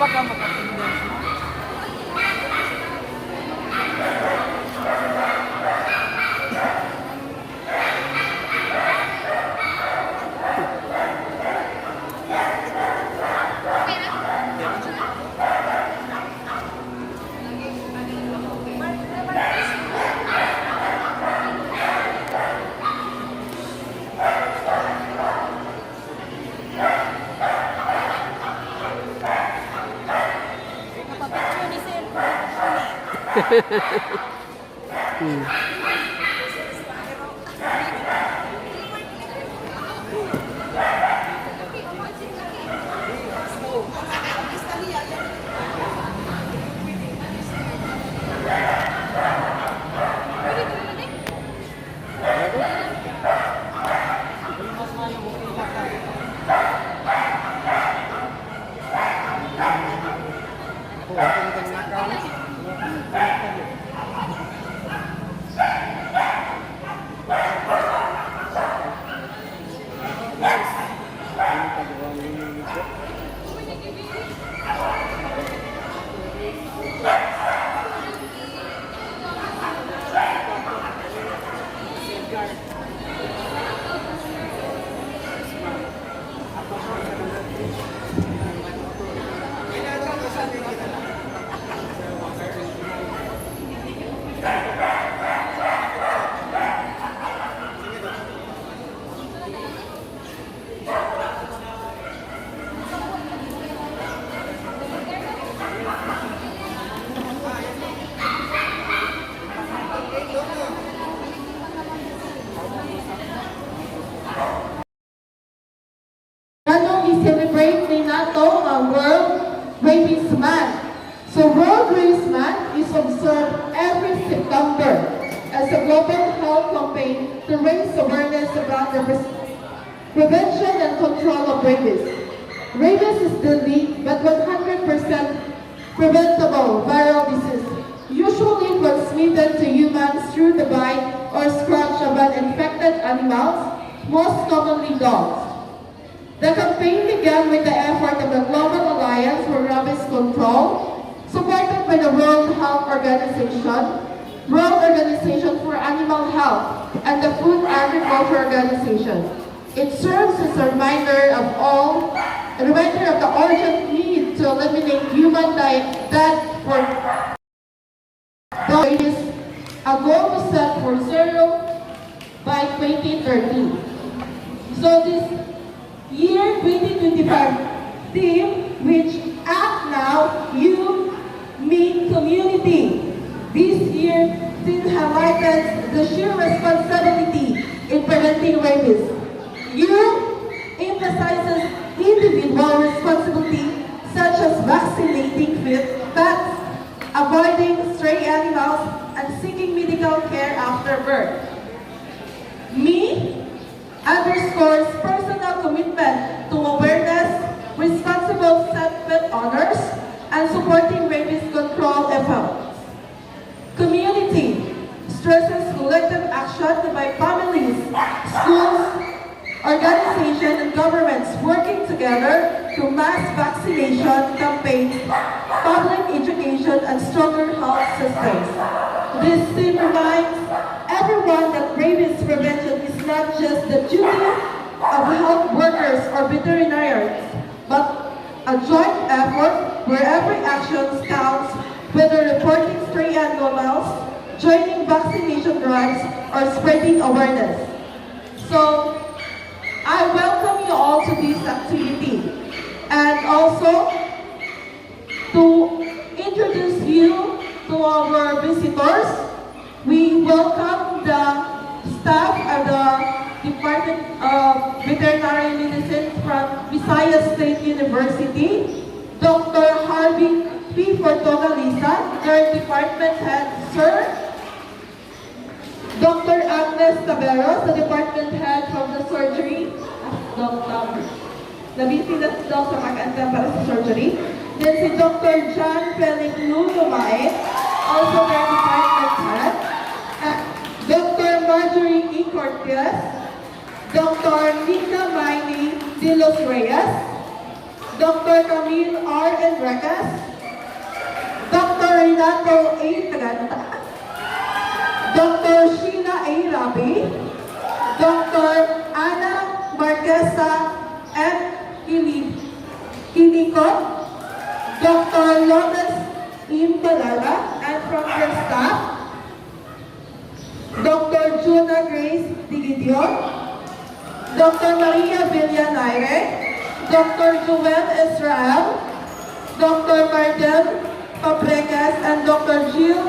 Pagka makatingin mo. Celebrate NATO World Rabies Month. So World Rabies Month is observed every September as a global health campaign to raise awareness about the prevention and control of rabies. Rabies is deadly but 100% preventable viral disease, usually transmitted to humans through the bite or scratch of an infected animal, most commonly dogs. The campaign began with the effort of the Global Alliance for Rabies Control, supported by the World Health Organization, World Organization for Animal Health, and the Food Agriculture Organization. It serves as a reminder of the urgent need to eliminate human death for rabies, a goal set for zero by 2030. So this year 2025 theme, which Act Now, You, Me, Community. This year theme highlights the sheer responsibility in preventing rabies. You emphasizes individual responsibility such as vaccinating pets, avoiding stray animals, and seeking medical care after birth. Me underscores personal commitment to awareness, responsible pet owners, and supporting rabies control efforts. Community stresses collective action by families, schools, organizations, and governments working together through mass vaccination campaigns, public education, and stronger health systems. This theme reminds everyone that rabies prevention is not just the duty of health workers or veterinarians, but a joint effort where every action counts, whether reporting stray animals, joining vaccination drives, or spreading awareness. So, I welcome you all to this activity, and also to introduce you to our visitors. We welcome the staff of the Department of Veterinary Medicine from Visayas State University, Dr. Harvey P. Portogalisa, their department head, sir. Dr. Agnes Taberos, the department head from the surgery. Dr. Nabisi na daw sa mag-anta para sa surgery. Then si Dr. John Felix Lumae, also their department head. Dr. Marjorie E. Cortez, Dr. Nina Maini de los Reyes, Dr. Camille R. Enriquez, Dr. Renato A. Tagata, Dr. Sheila A. Rabi, Dr. Ana Marquesa F. Hinico, Dr. Lourdes Imbalala, and from her staff, Dr. Juna Grace Digidion, Dr. Maria Villanaire, Dr. Joel Israel, Dr. Mardel Fabregas, and Dr. Jill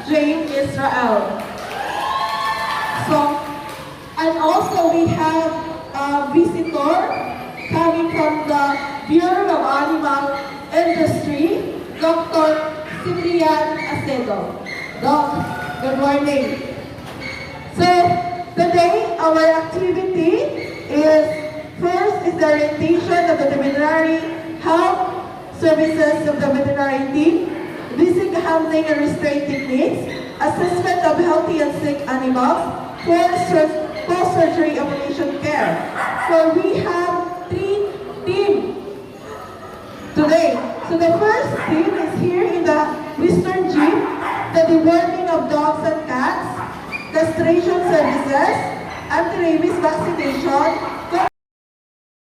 Jane Israel. So, and also we have a visitor coming from the Bureau of Animal Industry, Dr. Ciprian Acedo. Doc, good morning. So, today our activity is, first is the orientation of the veterinary health services of the veterinary team, basic handling and restraint techniques, assessment of healthy and sick animals, post-surgery operation care. So we have 3 teams today. So the first team is here in the Western Gym, the deworming of dogs and cats, castration services, anti-rabies vaccination,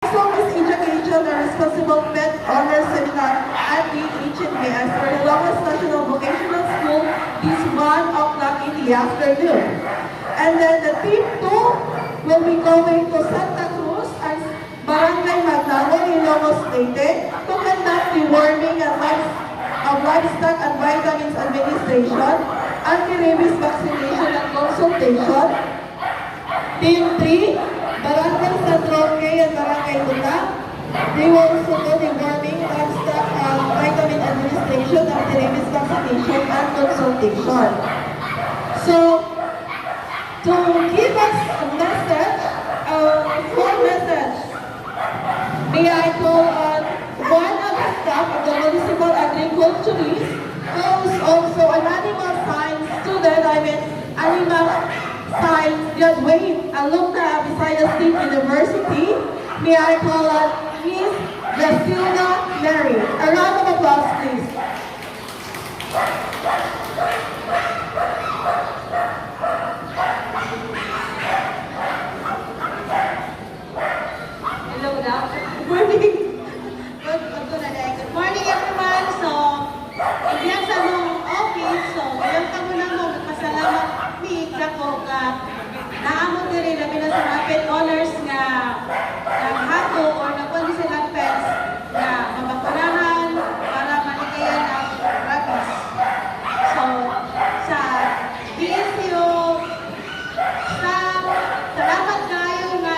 customs education and responsible pet owner seminar at the HMAS for the Longest National Vocational School this 1 o'clock in the afternoon. And then the team 2 will be going to Santa Cruz and Barangay Magnagon in Ilocos Leyte to conduct the deworming of livestock and vitamins administration, anti-rabies vaccination and consultation. Team 3, Barangay San Roque and Barangay Luna. They will also do deworming, livestock and vitamin administration, anti-rabies vaccination and consultation. So, to give us a message, full message, may I call on one of the staff of the municipal agriculturist, who is also an animal science student, animal science graduate, alumna of Visayas State University. May I call on Miss Jasilda Mary. A round of applause, please. Hello, good afternoon. Good morning. Good morning, everyone. So, ibiyan sa mong office, so, ngayon ka muna mo, nagpasalamat mi, ako ka, naamon diri labi na sa mga pet owners nga naghato or nagkundi sila pets na mabakunahan para malikayan ang rabies. So, sa DSU, staff, salamat kayo nga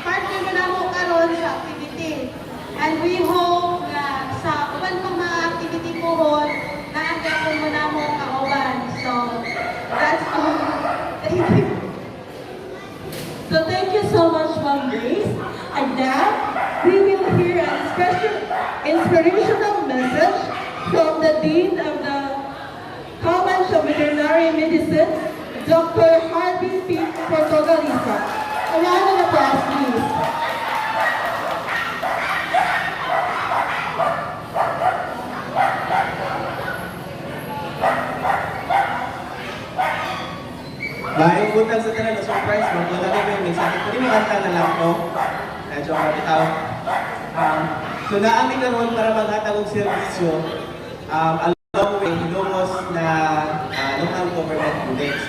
partner mo na mo karon sa activity. And we hope na sa uban pang mga activity po naagad po mo na mo kauban. So, that's all. Thank you. So thank you so much, Ma'am Grace. And now, we will hear a special inspirational message from the Dean of the College of Veterinary Medicine, Dr. Harvey P. Portogalisa. A round of applause, please. Bahay butang sa tanan na surprise mo, kung lagi ko yung mensahe, pwede mo kanta na lang ko. Medyo kapitaw. So naami karon para maghatag og serbisyo along with Ilocos na local government units.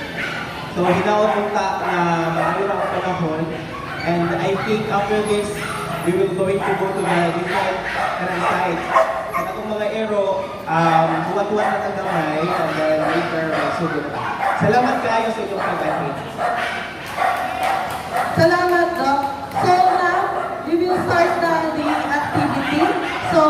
So hinaot ta na maayo ra ang panahon, and I think after this, we will going to go to the different sites. At akong mga aero, buwan-buwan na tagamay, and then later, sugot pa. Salamat kayo sa inyong pag-attend. Salamat, Doc. So now, we will start na the activity. So,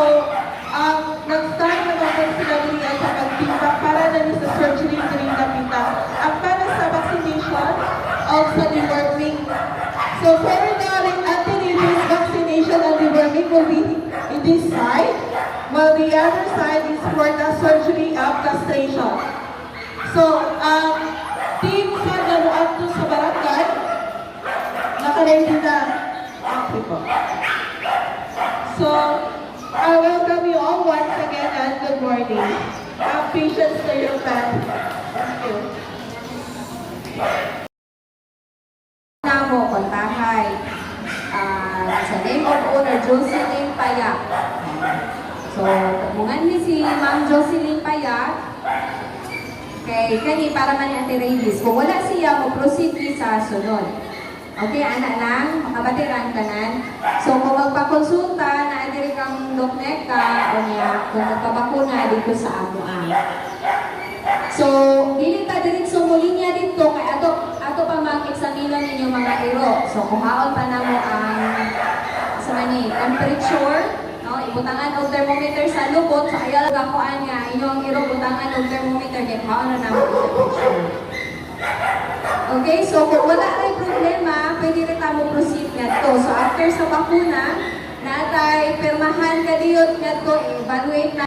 nag-start na naman sila at sa pagpinta para na sa surgery rin napita. Ang para sa vaccination, also deworming. So, for the anti-rabies vaccination and deworming will be in this side, while the other side is for the surgery of castration. So, team sa ganuan to sa barangay, naka-ready na. Okay po. So, I welcome you all once again and good morning. Have patience to your family. Thank you. Namo kontahay sa name of owner Jocelyn Payak. So, mungan ni si Ma'am Jocelyn Payak kay kani para man ni Ate Reyes. Kung wala siya, mo proceed ni sa sunod. Okay, anak lang, makabatiran ka nan. So, kung magpakonsulta na diri kang doknek ka o niya, kung magpabakuna dito sa amo So, dili ta diri sumuli niya dito kay ato pa mag-examinan ninyo mga iro. So, kuhaon pa namo ang sa mani temperature, no? Ibutangan og thermometer sa lubot, so ayaw gakuan nga inyong iro butangan og thermometer kay kuhaon na namo ang temperature. Okay, so kung wala ray problema, pwede rin tamo proceed nga to. So, after sa bakuna, natay pirmahan ka diyot nga to, evaluate na